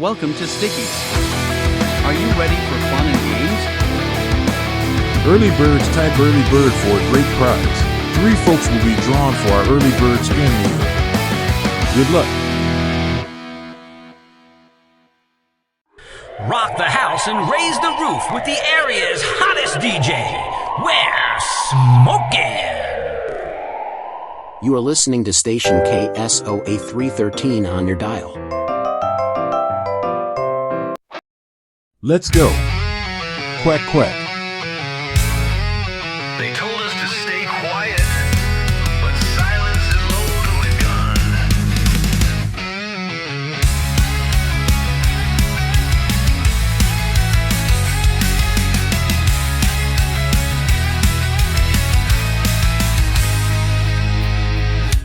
Welcome to Stickies. Are you ready for fun and games? Early birds type early bird for a great prize. 3 folks will be drawn for our early bird spin wheel. Good luck. Rock the house and raise the roof with the area's hottest DJ. We're smoking. You are listening to station KSOA 313 on your dial. Let's go. Quack, quack. They told us to stay quiet, but silence is loaded gun.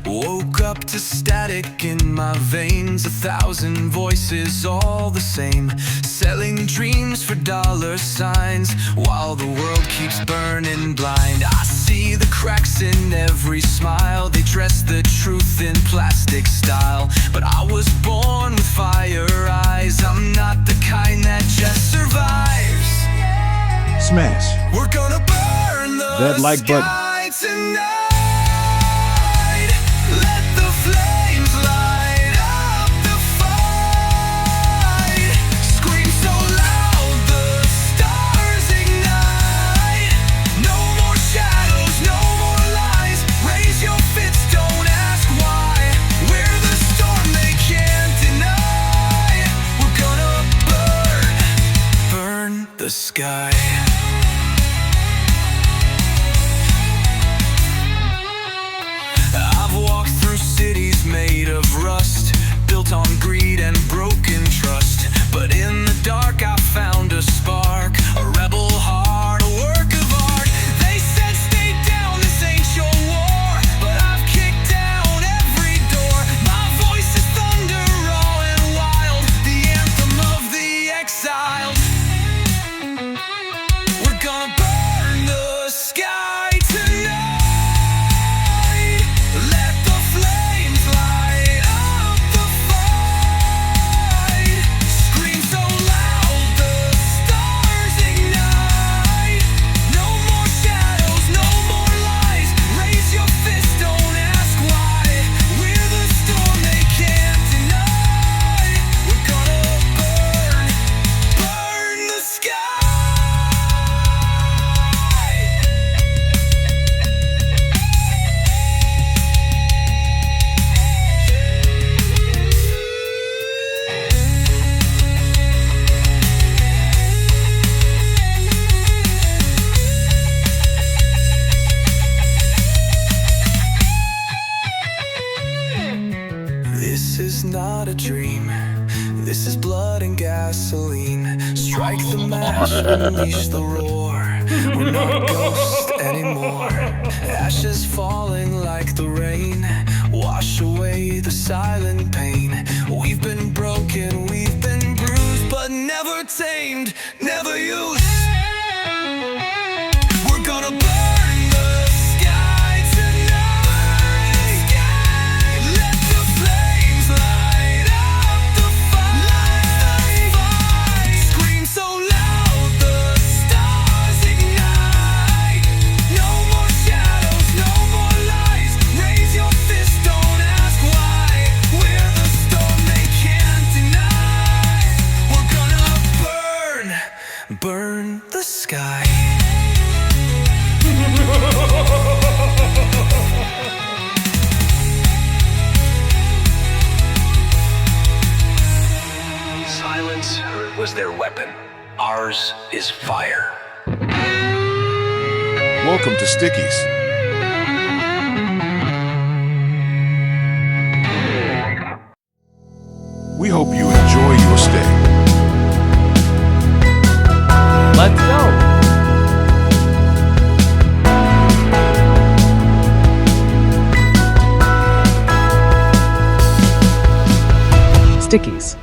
Woke up to static in my veins, 1,000 voices all the same, selling dreams for dollar signs while the world keeps burning blind. I see the cracks in every smile. They dress the truth in plastic style, but I was born with fire eyes. I'm not the kind that just survives. Smash We're gonna burn the that like button. sky tonight. Let the flames light up the fight. Scream so loud the stars ignite. No more shadows, no more lies. Raise your fists, don't ask why. We're the storm they can't deny. We're gonna burn the sky. I've walked through cities made of rust, built on greed and broken trust. But in the dark I found a spark, a rebel heart, a work of art. They said stay down, this ain't your war, but I've kicked down every door. My voice is thunder, raw and wild, the anthem of the exiled. We're gonna burn the sky tonight. Let the flames light up the fight. Scream so loud the stars ignite. No more shadows, no more lies. Raise your fist, don't ask why. We're the storm they can't deny. We're gonna burn the sky. This is not a dream. This is blood and gasoline. Strike the match, unleash the roar. We're not ghosts anymore. Ashes falling like the rain, wash away the silent pain. We've been broken, we've been bruised, but never tamed, never used. We're gonna burn the sky tonight. Let the flames light up the fight. Scream so loud the stars ignite. No more shadows, no more lies. Raise your fist, don't ask why. We're the storm they can't deny. We're gonna burn the sky. Silence was their weapon. Ours is fire. Welcome to Stickies. We hope you enjoy your stay. Let's go! Stickies.